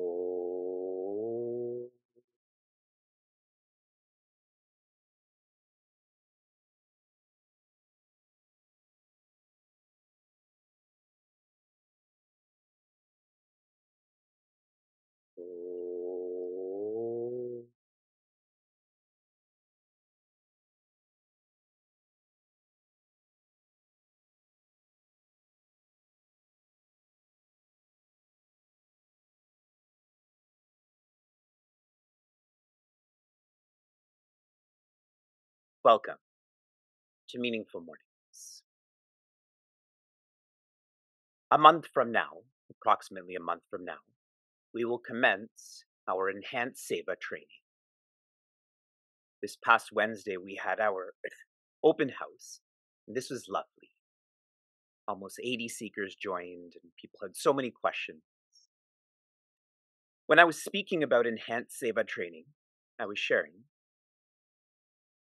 Oh. Oh. Welcome to Meaningful Mornings. A month from now, approximately a month from now, we will commence our enhanced Seva training. This past Wednesday, we had our open house, and this was lovely. Almost 80 seekers joined, and people had so many questions. When I was speaking about enhanced Seva training, I was sharing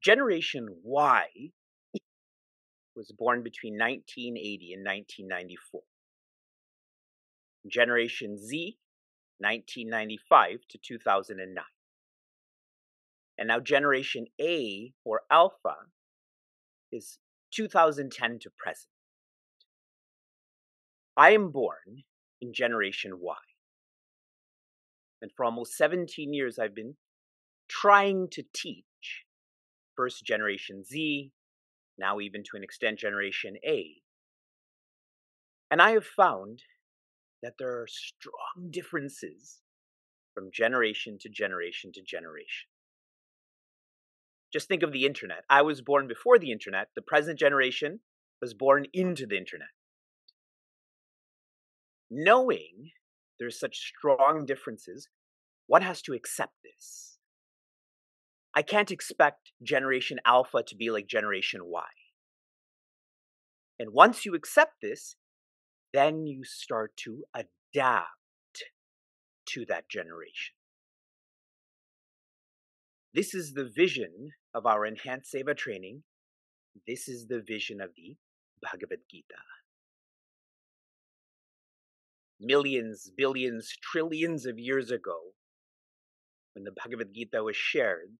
Generation Y was born between 1980 and 1994. Generation Z, 1995 to 2009. And now Generation A, or Alpha, is 2010 to present. I am born in Generation Y. And for almost 17 years, I've been trying to teach first Generation Z, now even to an extent Generation A. And I have found that there are strong differences from generation to generation to generation. Just think of the internet. I was born before the internet. The present generation was born into the internet. Knowing there's such strong differences, one has to accept this. I can't expect Generation Alpha to be like Generation Y. And once you accept this, then you start to adapt to that generation. This is the vision of our enhanced Seva training. This is the vision of the Bhagavad Gita. Millions, billions, trillions of years ago, when the Bhagavad Gita was shared,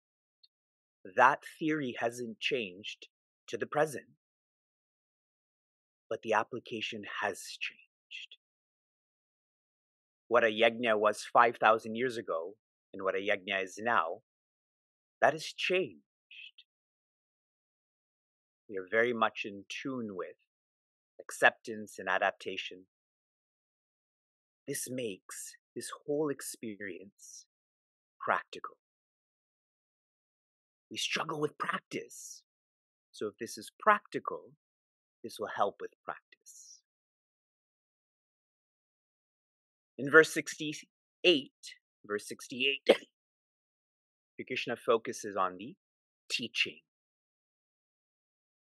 that theory hasn't changed to the present. But the application has changed. What a yajna was 5,000 years ago and what a yajna is now, that has changed. We are very much in tune with acceptance and adaptation. This makes this whole experience practical. We struggle with practice. So if this is practical, this will help with practice. In verse 68, Sri Krishna focuses on the teaching.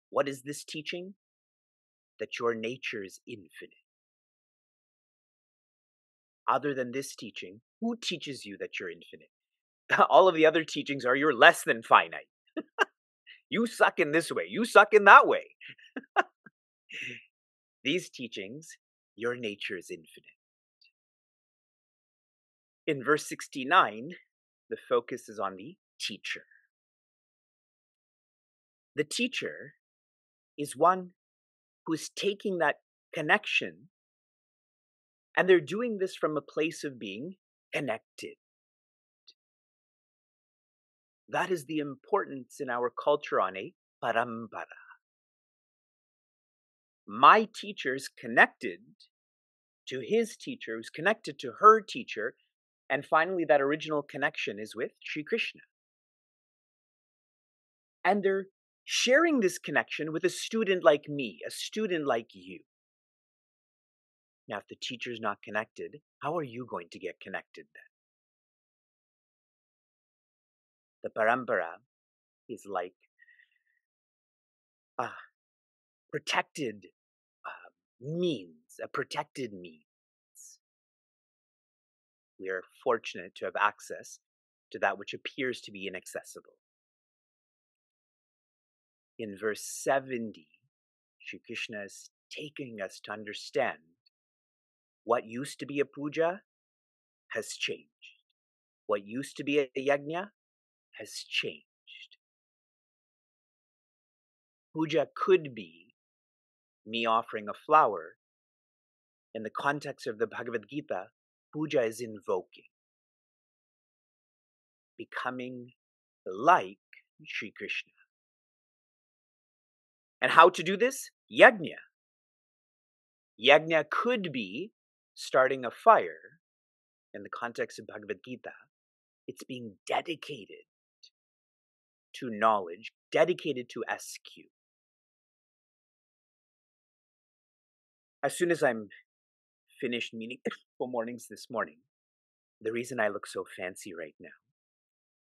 What is this teaching? That your nature is infinite. Other than this teaching, who teaches you that you're infinite? All of the other teachings are you're less than finite. You suck in this way. You suck in that way. These teachings, your nature is infinite. In verse 69, the focus is on the teacher. The teacher is one who is taking that connection, and they're doing this from a place of being connected. That is the importance in our culture on a parampara. My teacher is connected to his teacher, who's connected to her teacher, and finally that original connection is with Sri Krishna. And they're sharing this connection with a student like me, a student like you. Now, if the teacher's not connected, how are you going to get connected then? The parampara is like a protected means, a protected means. We are fortunate to have access to that which appears to be inaccessible. In verse 70, Sri Krishna is taking us to understand what used to be a puja has changed. What used to be a yajna has changed. Puja could be me offering a flower. In the context of the Bhagavad Gita, puja is invoking, becoming like Sri Krishna. And how to do this? Yajna. Yajna could be starting a fire. In the context of Bhagavad Gita, it's being dedicated to knowledge, dedicated to SQ. As soon as I'm finished meaningful mornings this morning, the reason I look so fancy right now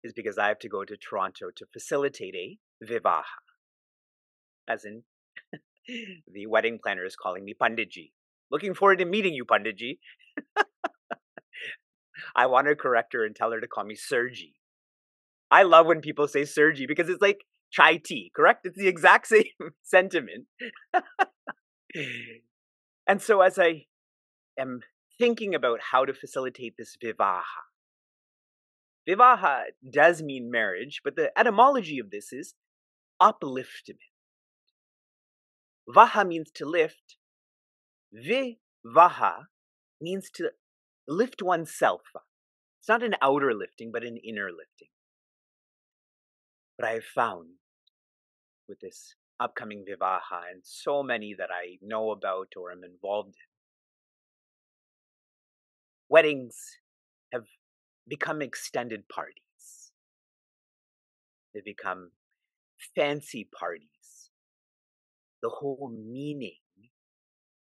is because I have to go to Toronto to facilitate a vivaha. As in, the wedding planner is calling me Panditji. Looking forward to meeting you, Panditji. I want to correct her and tell her to call me Sirji. I love when people say Sirji because it's like chai tea, correct? It's the exact same sentiment. And so as I am thinking about how to facilitate this vivaha, vivaha does mean marriage, but the etymology of this is upliftment. Vaha means to lift. Vivaha means to lift oneself up. It's not an outer lifting, but an inner lifting. But I have found with this upcoming vivaha and so many that I know about or am involved in, weddings have become extended parties. They've become fancy parties. The whole meaning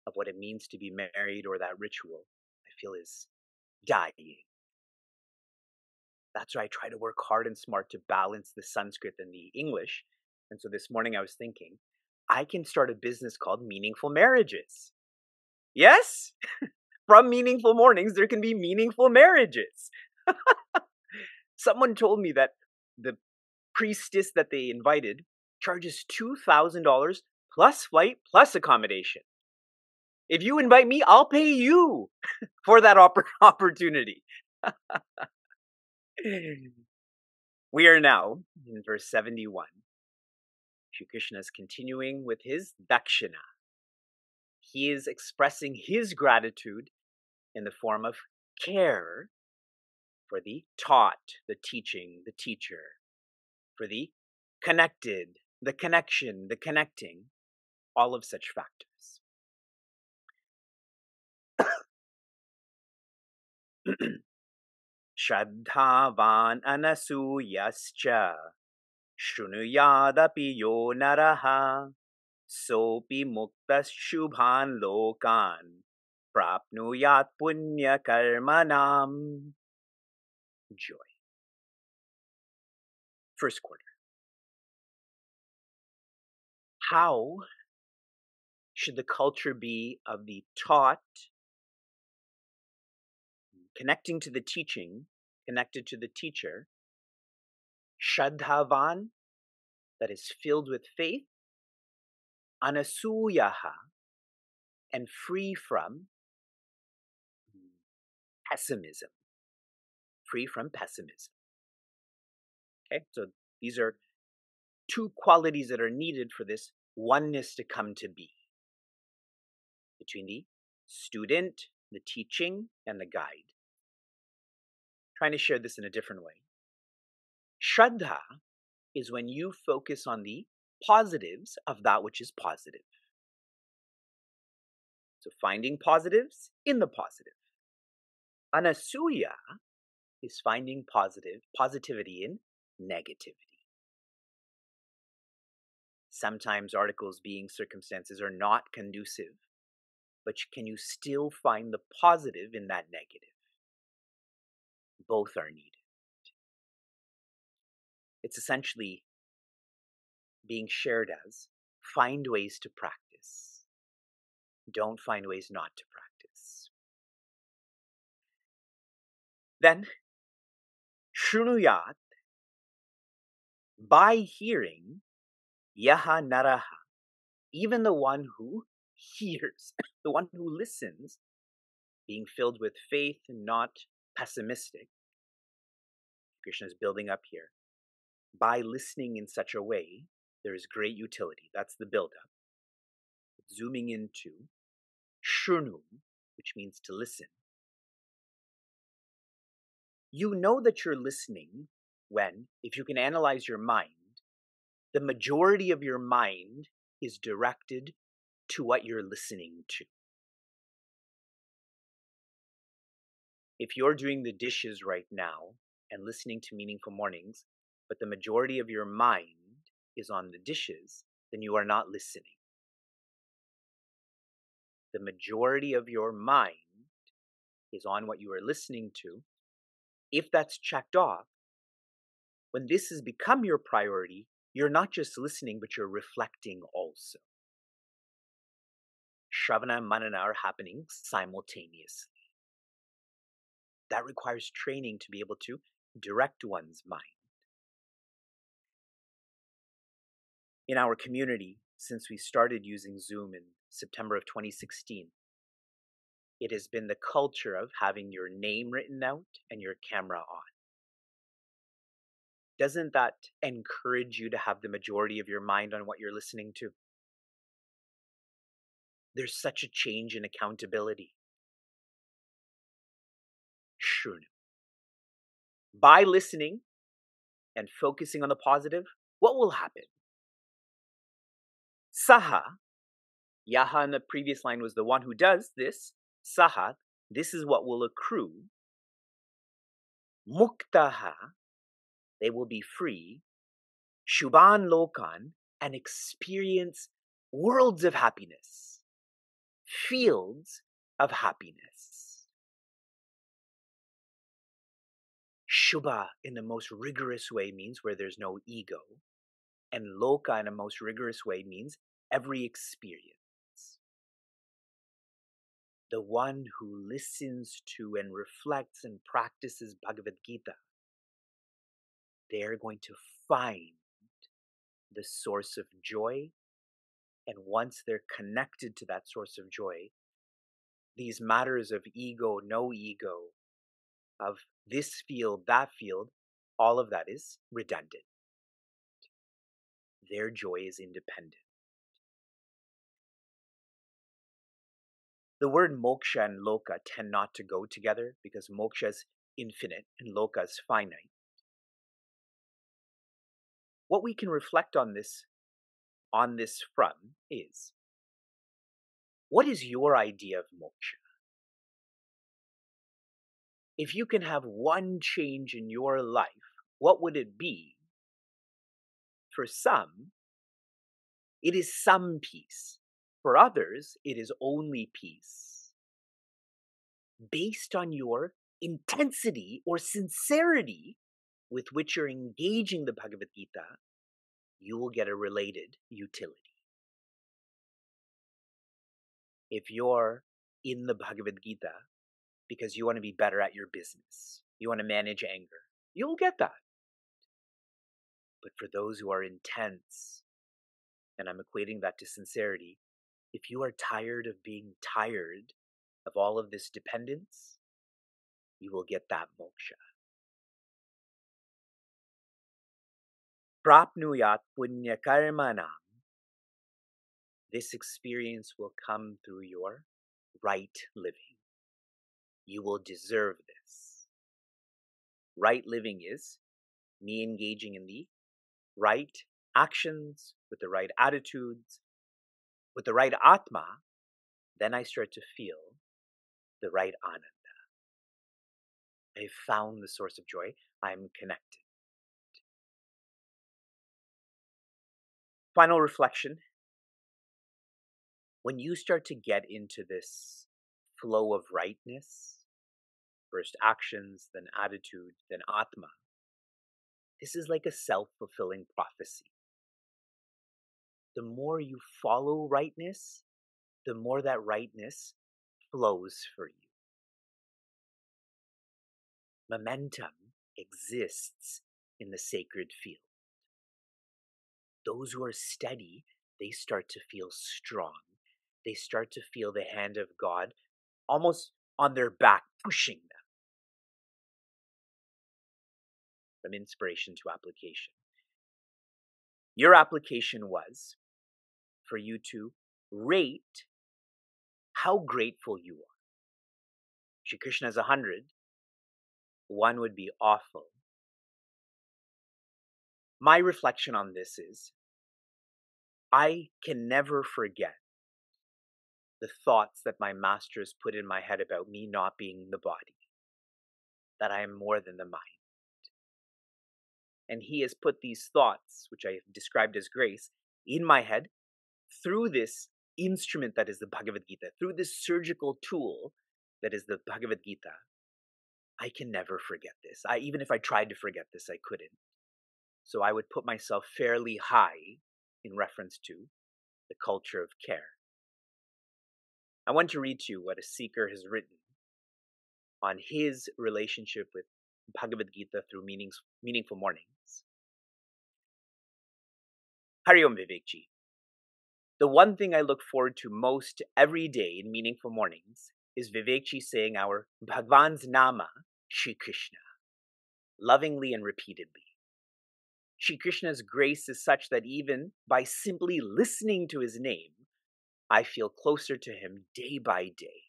of what it means to be married or that ritual, I feel, is dying. That's why I try to work hard and smart to balance the Sanskrit and the English. And so this morning I was thinking, I can start a business called Meaningful Marriages. Yes? From Meaningful Mornings, there can be meaningful marriages. Someone told me that the priestess that they invited charges $2,000 plus flight plus accommodation. If you invite me, I'll pay you for that opportunity. We are now in verse 71. Shri Krishna is continuing with his dakshina. He is expressing his gratitude in the form of care for the taught, the teaching, the teacher, for the connected, the connection, the connecting, all of such factors. Shraddhavan anasuyascha shrunuyadapi yo naraha sopi muktas shubhan lokan prapnuyat punya karmanam. Joy. First quarter. How should the culture be of the taught, connecting to the teaching, connected to the teacher, Shraddhavan, that is filled with faith, Anasuyaha, and free from pessimism. Free from pessimism. Okay, so these are two qualities that are needed for this oneness to come to be between the student, the teaching, and the guide. Trying to share this in a different way. Shraddha is when you focus on the positives of that which is positive. So finding positives in the positive. Anasuya is finding positivity in negativity. Sometimes articles being circumstances are not conducive, but can you still find the positive in that negative? Both are needed. It's essentially being shared as find ways to practice. Don't find ways not to practice. Then, shrunuyat, by hearing, yaha naraha, even the one who hears, the one who listens, being filled with faith and not pessimistic, Krishna is building up here. By listening in such a way, there is great utility. That's the buildup. Zooming into Shurnum, which means to listen. You know that you're listening when, if you can analyze your mind, the majority of your mind is directed to what you're listening to. If you're doing the dishes right now and listening to Meaningful Mornings, but the majority of your mind is on the dishes, then you are not listening. The majority of your mind is on what you are listening to. If that's checked off, when this has become your priority, you're not just listening, but you're reflecting also. Shravana and Manana are happening simultaneously. That requires training to be able to direct one's mind. In our community, since we started using Zoom in September of 2016, it has been the culture of having your name written out and your camera on. Doesn't that encourage you to have the majority of your mind on what you're listening to? There's such a change in accountability. Sure. By listening and focusing on the positive, what will happen? Saha, Yaha in the previous line was the one who does this. Saha, this is what will accrue. Muktaha, they will be free. Shubhan Lokan, and experience worlds of happiness, fields of happiness. Shubha in the most rigorous way means where there's no ego, and Loka in a most rigorous way means every experience. The one who listens to and reflects and practices Bhagavad Gita, they're going to find the source of joy. And once they're connected to that source of joy, these matters of ego, no ego, of this field, that field, all of that is redundant. Their joy is independent. The word moksha and loka tend not to go together because moksha is infinite and loka is finite. What we can reflect on this from is, what is your idea of moksha? If you can have one change in your life, what would it be? For some, it is some peace. For others, it is only peace. Based on your intensity or sincerity with which you're engaging the Bhagavad Gita, you will get a related utility. If you're in the Bhagavad Gita because you want to be better at your business, you want to manage anger, you'll get that. But for those who are intense, and I'm equating that to sincerity, if you are tired of being tired of all of this dependence, you will get that moksha. Prapnuyat punya karmanam. This experience will come through your right living. You will deserve this. Right living is me engaging in the right actions, with the right attitudes, with the right atma. Then I start to feel the right ananda. I've found the source of joy. I'm connected. Final reflection. When you start to get into this flow of rightness, first actions, then attitude, then atma, this is like a self-fulfilling prophecy. The more you follow rightness, the more that rightness flows for you. Momentum exists in the sacred field. Those who are steady, they start to feel strong. They start to feel the hand of God almost on their back, pushing them. from inspiration to application. Your application was for you to rate how grateful you are. Shri Krishna is 100. 1 would be awful. My reflection on this is, I can never forget the thoughts that my masters put in my head about me not being the body, that I am more than the mind. And he has put these thoughts, which I have described as grace, in my head through this instrument that is the Bhagavad Gita, through this surgical tool that is the Bhagavad Gita. I can never forget this. Even if I tried to forget this, I couldn't. So I would put myself fairly high in reference to the culture of care. I want to read to you what a seeker has written on his relationship with Bhagavad Gita through meaningful mornings. Hari Om Vivekji. The one thing I look forward to most every day in meaningful mornings is Vivekji saying our Bhagwan's Nama, Shri Krishna, lovingly and repeatedly. Shri Krishna's grace is such that even by simply listening to his name, I feel closer to him day by day.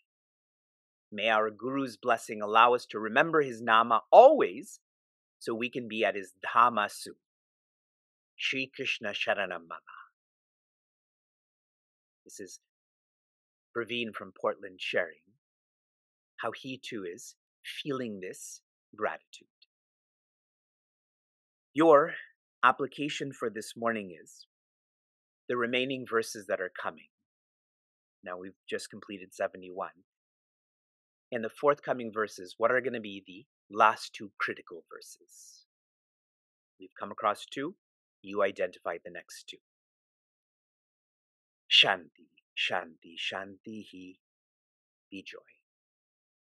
May our Guru's blessing allow us to remember his Nama always, so we can be at his Dhamma soon. Shri Krishna Sharanam Mama. This is Praveen from Portland sharing how he too is feeling this gratitude. Your application for this morning is the remaining verses that are coming. Now we've just completed 71. In the forthcoming verses, what are going to be the last 2 critical verses? We've come across 2. You identify the next 2. Shanti, Shanti, Shanti hi, be joy.